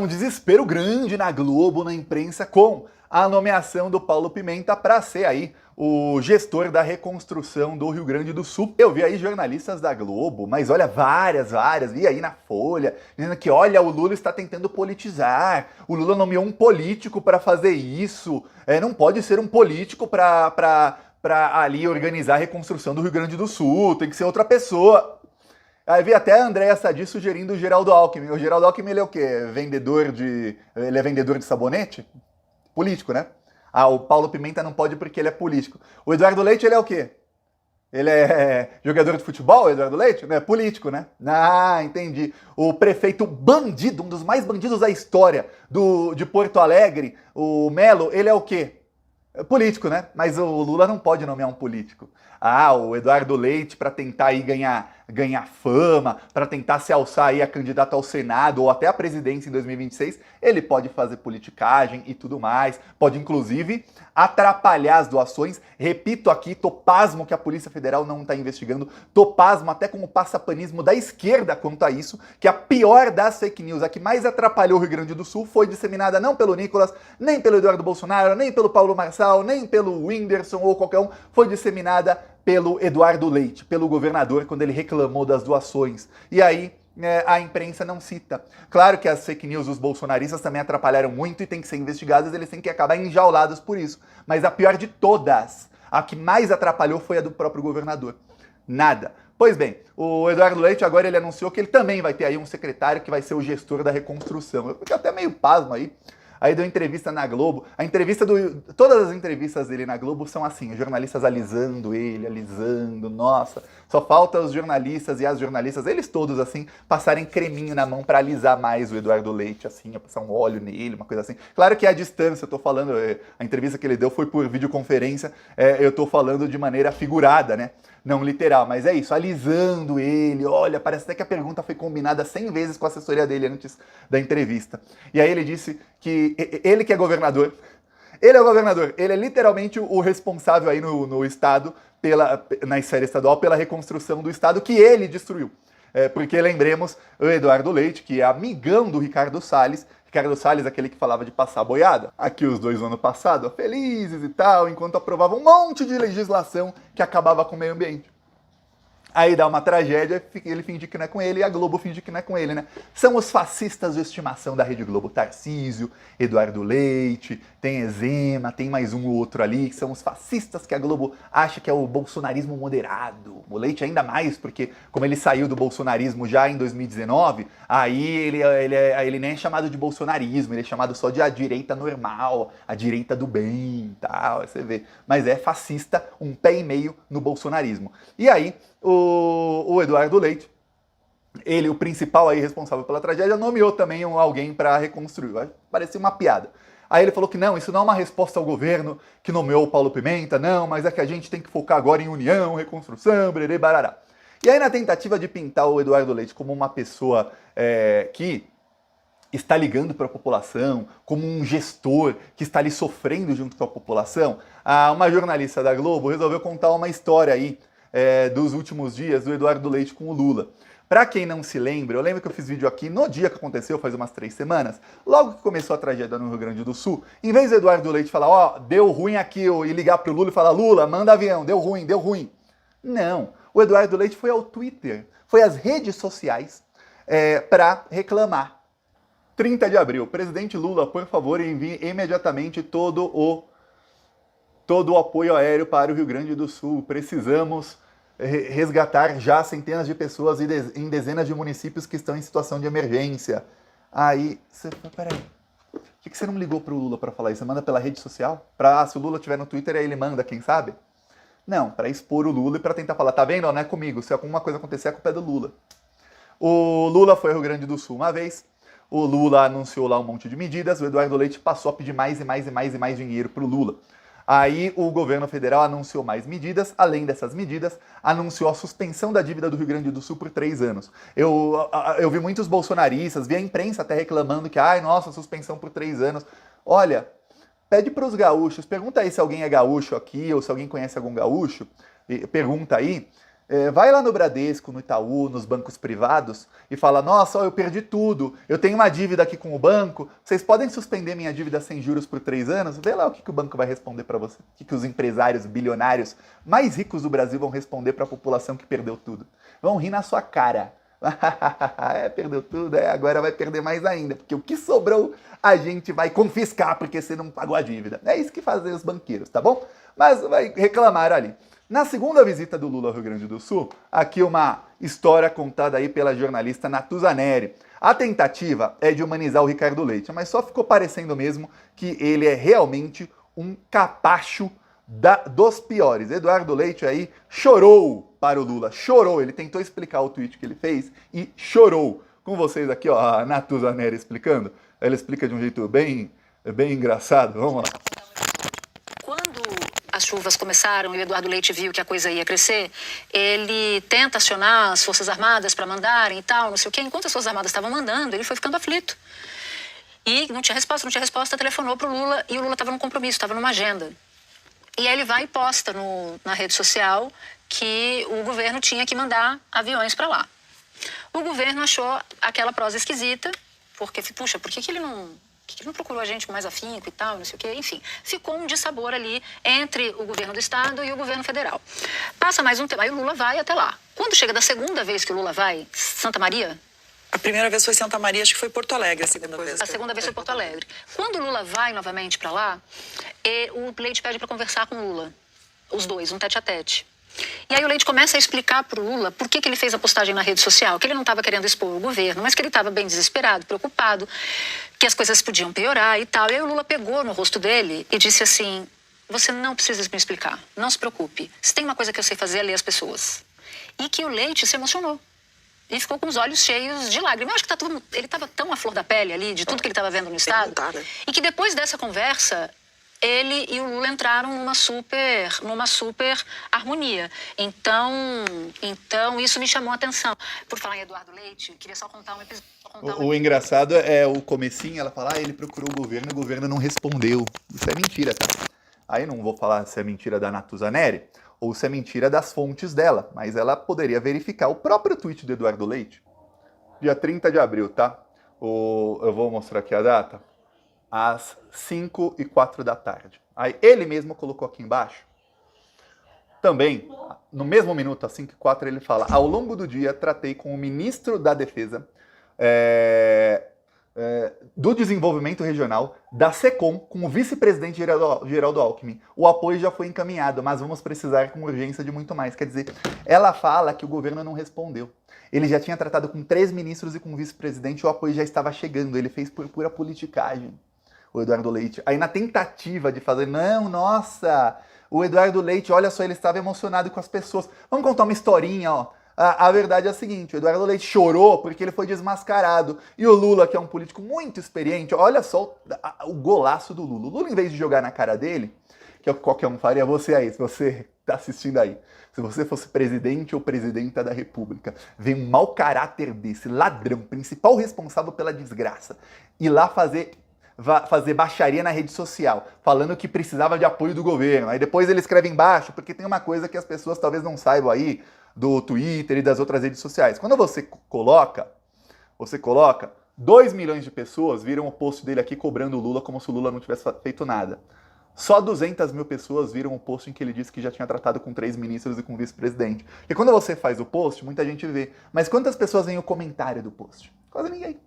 Um desespero grande na Globo, na imprensa, com a nomeação do Paulo Pimenta para ser aí o gestor da reconstrução do Rio Grande do Sul. Eu vi aí jornalistas da Globo, mas olha, várias, vi aí na Folha, dizendo que olha, o Lula está tentando politizar, o Lula nomeou um político para fazer isso, não pode ser um político para ali organizar a reconstrução do Rio Grande do Sul, tem que ser outra pessoa. Aí vi até a Andréa Sadi sugerindo o Geraldo Alckmin. O Geraldo Alckmin, ele é o quê? Ele é vendedor de sabonete? Político, né? Ah, o Paulo Pimenta não pode porque ele é político. O Eduardo Leite, ele é o quê? Ele é jogador de futebol, o Eduardo Leite? Não é político, né? Ah, entendi. O prefeito bandido, um dos mais bandidos da história de Porto Alegre, o Melo, ele é o quê? É político, né? Mas o Lula não pode nomear um político. Ah, o Eduardo Leite, para tentar aí ganhar fama, para tentar se alçar aí a candidato ao Senado ou até a presidência em 2026, ele pode fazer politicagem e tudo mais, pode inclusive atrapalhar as doações. Repito aqui, tô pasmo que a Polícia Federal não está investigando, tô pasmo até com o passapanismo da esquerda quanto a isso, que a pior das fake news, a que mais atrapalhou o Rio Grande do Sul, foi disseminada não pelo Nicolas, nem pelo Eduardo Bolsonaro, nem pelo Paulo Marçal, nem pelo Whindersson ou qualquer um, foi disseminada pelo Eduardo Leite, pelo governador, quando ele reclamou das doações. E aí, a imprensa não cita. Claro que as fake news dos bolsonaristas também atrapalharam muito e têm que ser investigadas, eles têm que acabar enjaulados por isso. Mas a pior de todas, a que mais atrapalhou foi a do próprio governador. Nada. Pois bem, o Eduardo Leite agora ele anunciou que ele também vai ter aí um secretário que vai ser o gestor da reconstrução. Eu fiquei até meio pasmo aí. Aí deu entrevista na Globo. Todas as entrevistas dele na Globo são assim, os jornalistas alisando ele, alisando, nossa. Só falta os jornalistas e as jornalistas, eles todos assim, passarem creminho na mão para alisar mais o Eduardo Leite, assim, passar um óleo nele, uma coisa assim. Claro que é a distância, eu tô falando, a entrevista que ele deu foi por videoconferência, eu tô falando de maneira figurada, né? Não literal, mas é isso, alisando ele, olha, parece até que a pergunta foi combinada 100 vezes com a assessoria dele antes da entrevista. E aí ele disse que ele que é governador, ele é o governador, ele é literalmente o responsável aí no estado, na esfera estadual, pela reconstrução do estado que ele destruiu. Porque lembremos, o Eduardo Leite, que é amigão do Ricardo Salles, aquele que falava de passar boiada. Aqui os dois no ano passado, felizes e tal, enquanto aprovavam um monte de legislação que acabava com o meio ambiente. Aí dá uma tragédia, ele finge que não é com ele e a Globo finge que não é com ele, né? São os fascistas de estimação da Rede Globo. Tarcísio, Eduardo Leite, tem Ezema, tem mais um ou outro ali, que são os fascistas que a Globo acha que é o bolsonarismo moderado. O Leite ainda mais, porque como ele saiu do bolsonarismo já em 2019, aí ele nem é chamado de bolsonarismo, ele é chamado só de a direita normal, a direita do bem, tal, você vê. Mas é fascista, um pé e meio no bolsonarismo. E aí, o Eduardo Leite, ele, o principal aí responsável pela tragédia, nomeou também alguém para reconstruir. Parecia uma piada. Aí ele falou que não, isso não é uma resposta ao governo que nomeou o Paulo Pimenta, não, mas é que a gente tem que focar agora em união, reconstrução, bererê, barará. E aí na tentativa de pintar o Eduardo Leite como uma pessoa que está ligando para a população, como um gestor que está ali sofrendo junto com a população, uma jornalista da Globo resolveu contar uma história aí dos últimos dias do Eduardo Leite com o Lula. Pra quem não se lembra, eu lembro que eu fiz vídeo aqui no dia que aconteceu, faz umas 3 semanas, logo que começou a tragédia no Rio Grande do Sul, em vez do Eduardo Leite falar, ó, deu ruim aqui, e ligar pro Lula e falar, Lula, manda avião, deu ruim, deu ruim. Não, o Eduardo Leite foi ao Twitter, foi às redes sociais para reclamar. 30 de abril, presidente Lula, por favor, envie imediatamente todo o apoio aéreo para o Rio Grande do Sul. Precisamos resgatar já centenas de pessoas em dezenas de municípios que estão em situação de emergência. Aí, peraí, por que você não ligou para o Lula para falar isso? Você manda pela rede social? Se o Lula estiver no Twitter, aí ele manda, quem sabe? Não, para expor o Lula e para tentar falar, tá vendo? Não é comigo, se alguma coisa acontecer, a culpa é do Lula. O Lula foi ao Rio Grande do Sul uma vez, o Lula anunciou lá um monte de medidas, o Eduardo Leite passou a pedir mais dinheiro para o Lula. Aí o governo federal anunciou mais medidas, além dessas medidas, anunciou a suspensão da dívida do Rio Grande do Sul por 3 anos. Eu vi muitos bolsonaristas, vi a imprensa até reclamando que, ai, nossa, suspensão por 3 anos. Olha, pede para os gaúchos, pergunta aí se alguém é gaúcho aqui, ou se alguém conhece algum gaúcho, pergunta aí, Vai lá no Bradesco, no Itaú, nos bancos privados e fala, nossa, eu perdi tudo, eu tenho uma dívida aqui com o banco, vocês podem suspender minha dívida sem juros por 3 anos? Vê lá o que o banco vai responder para você. O que os empresários bilionários mais ricos do Brasil vão responder para a população que perdeu tudo. Vão rir na sua cara. Perdeu tudo, agora vai perder mais ainda, porque o que sobrou a gente vai confiscar porque você não pagou a dívida. É isso que fazem os banqueiros, tá bom? Mas vai reclamar ali. Na segunda visita do Lula ao Rio Grande do Sul, aqui uma história contada aí pela jornalista Natuza Neri. A tentativa é de humanizar o Ricardo Leite, mas só ficou parecendo mesmo que ele é realmente um capacho dos piores. Eduardo Leite aí chorou para o Lula, chorou. Ele tentou explicar o tweet que ele fez e chorou. Com vocês aqui, ó, a Natuza Neri explicando. Ela explica de um jeito bem engraçado. Vamos lá. As chuvas começaram e o Eduardo Leite viu que a coisa ia crescer, ele tenta acionar as Forças Armadas para mandarem e tal, não sei o quê. Enquanto as Forças Armadas estavam mandando, ele foi ficando aflito. E não tinha resposta, telefonou para o Lula e o Lula estava num compromisso, estava numa agenda. E aí ele vai e posta na rede social que o governo tinha que mandar aviões para lá. O governo achou aquela prosa esquisita, porque, puxa, por que ele não procurou a gente com mais afinco e tal, não sei o quê, enfim. Ficou um dissabor ali entre o governo do estado e o governo federal. Passa mais um tempo, aí o Lula vai até lá. Quando chega da segunda vez que o Lula vai, Santa Maria? A primeira vez foi Santa Maria, acho que foi Porto Alegre a segunda vez. A segunda vez foi Porto Alegre. Quando o Lula vai novamente para lá, o Leite pede para conversar com o Lula. Os dois, um tete-a-tete. E aí o Leite começa a explicar para o Lula por que ele fez a postagem na rede social, que ele não estava querendo expor o governo, mas que ele estava bem desesperado, preocupado, que as coisas podiam piorar e tal. E aí o Lula pegou no rosto dele e disse assim, você não precisa me explicar, não se preocupe. Se tem uma coisa que eu sei fazer é ler as pessoas. E que o Leite se emocionou. E ficou com os olhos cheios de lágrimas. Eu acho que ele estava tão à flor da pele ali, de tudo que ele estava vendo no estado, e que depois dessa conversa, ele e o Lula entraram numa super harmonia. Então isso me chamou a atenção. Por falar em Eduardo Leite, eu queria só contar um episódio. O engraçado é o comecinho, ela fala, ele procurou o governo não respondeu. Isso é mentira, tá? Aí não vou falar se é mentira da Natuza Neri ou se é mentira das fontes dela, mas ela poderia verificar o próprio tweet do Eduardo Leite, dia 30 de abril, tá? Eu vou mostrar aqui a data. Às 5h04 da tarde. Aí ele mesmo colocou aqui embaixo. Também, no mesmo minuto, às 5h04, ele fala, ao longo do dia tratei com o ministro da Defesa, do Desenvolvimento Regional, da SECOM, com o vice-presidente Geraldo Alckmin. O apoio já foi encaminhado, mas vamos precisar com urgência de muito mais. Quer dizer, ela fala que o governo não respondeu. Ele já tinha tratado com 3 ministros e com o vice-presidente, o apoio já estava chegando. Ele fez por pura politicagem, o Eduardo Leite. Aí na tentativa de fazer, não, nossa, o Eduardo Leite, olha só, ele estava emocionado com as pessoas. Vamos contar uma historinha, ó. A verdade é a seguinte, o Eduardo Leite chorou porque ele foi desmascarado. E o Lula, que é um político muito experiente, olha só o golaço do Lula. O Lula, em vez de jogar na cara dele, que é o que qualquer um faria, você aí, se você tá assistindo aí, se você fosse presidente ou presidenta da República, vem um mau caráter desse, ladrão, principal responsável pela desgraça, ir lá fazer baixaria na rede social, falando que precisava de apoio do governo. Aí depois ele escreve embaixo, porque tem uma coisa que as pessoas talvez não saibam aí, do Twitter e das outras redes sociais. Quando você coloca 2 milhões de pessoas viram o post dele aqui cobrando o Lula como se o Lula não tivesse feito nada. Só 200 mil pessoas viram o post em que ele disse que já tinha tratado com 3 ministros e com o vice-presidente. E quando você faz o post, muita gente vê. Mas quantas pessoas veem o comentário do post? Quase ninguém.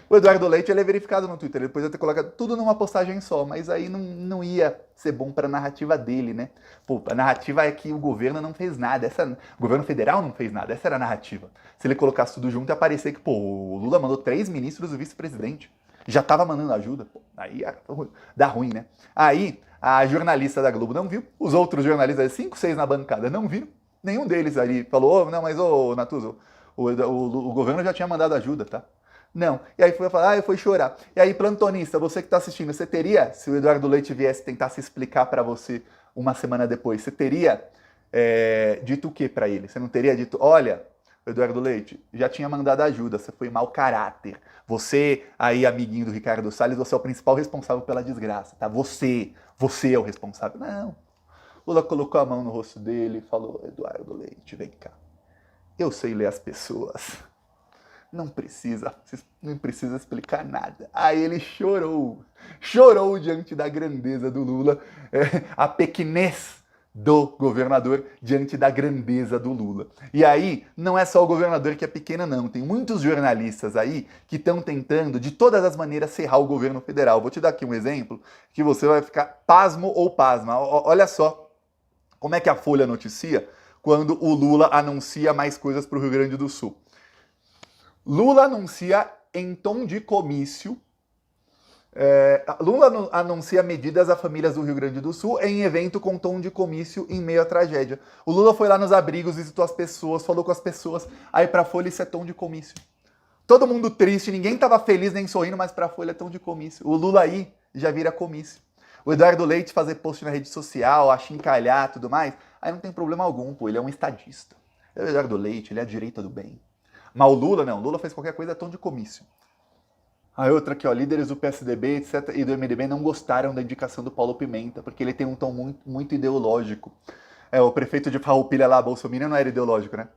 O Eduardo Leite, ele é verificado no Twitter, ele depois ia ter colocado tudo numa postagem só, mas aí não ia ser bom para a narrativa dele, né? Pô, a narrativa é que o governo não fez nada, o governo federal não fez nada, essa era a narrativa. Se ele colocasse tudo junto, ia parecer que, pô, o Lula mandou 3 ministros e o vice-presidente, já tava mandando ajuda, pô, aí dá ruim, né? Aí a jornalista da Globo não viu, os outros jornalistas, 5, 6 na bancada, não viram, nenhum deles ali falou, não, mas ô Natuza, o governo já tinha mandado ajuda, tá? Não. E aí foi falar, eu fui chorar. E aí, plantonista, você que está assistindo, você teria, se o Eduardo Leite viesse tentar se explicar para você uma semana depois, você teria dito o que para ele? Você não teria dito, olha, Eduardo Leite, já tinha mandado ajuda, você foi mau caráter. Você, aí, amiguinho do Ricardo Salles, você é o principal responsável pela desgraça, tá? Você é o responsável. Não. Lula colocou a mão no rosto dele e falou: Eduardo Leite, vem cá. Eu sei ler as pessoas. Não precisa explicar nada. Aí ele chorou diante da grandeza do Lula, a pequenez do governador diante da grandeza do Lula. E aí, não é só o governador que é pequeno, não. Tem muitos jornalistas aí que estão tentando, de todas as maneiras, serrar o governo federal. Vou te dar aqui um exemplo que você vai ficar pasmo ou pasma. Olha só como é que a Folha noticia quando o Lula anuncia mais coisas para o Rio Grande do Sul. Lula anuncia em tom de comício. Lula anuncia medidas a famílias do Rio Grande do Sul em evento com tom de comício em meio à tragédia. O Lula foi lá nos abrigos, visitou as pessoas, falou com as pessoas. Aí pra Folha isso é tom de comício. Todo mundo triste, ninguém tava feliz nem sorrindo, mas pra Folha é tom de comício. O Lula aí já vira comício. O Eduardo Leite fazer post na rede social, achincalhar, tudo mais, aí não tem problema algum, pô, ele é um estadista. O Eduardo Leite, ele é a direita do bem. Mas o Lula, não, o Lula fez qualquer coisa, é tom de comício. A outra aqui, ó, líderes do PSDB, etc., e do MDB não gostaram da indicação do Paulo Pimenta, porque ele tem um tom muito ideológico. O prefeito de Farroupilha lá, Bolsonaro, não era ideológico, né?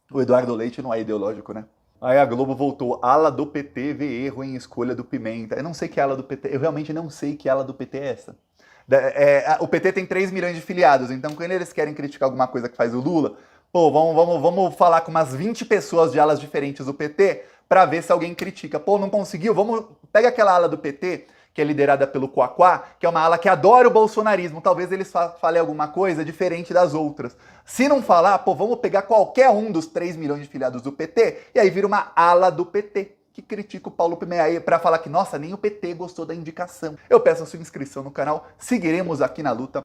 O Eduardo Leite não é ideológico, né? Aí a Globo voltou, ala do PT vê erro em escolha do Pimenta. Eu não sei que ala do PT, eu realmente não sei que ala do PT é essa. O PT tem 3 milhões de filiados, então quando eles querem criticar alguma coisa que faz o Lula, pô, vamos falar com umas 20 pessoas de alas diferentes do PT para ver se alguém critica. Pô, não conseguiu? Pega aquela ala do PT, que é liderada pelo Quaquá, que é uma ala que adora o bolsonarismo. Talvez eles falem alguma coisa diferente das outras. Se não falar, pô, vamos pegar qualquer um dos 3 milhões de filiados do PT, e aí vira uma ala do PT, que critica o Paulo Pimenta aí para falar que, nossa, nem o PT gostou da indicação. Eu peço a sua inscrição no canal, seguiremos aqui na luta.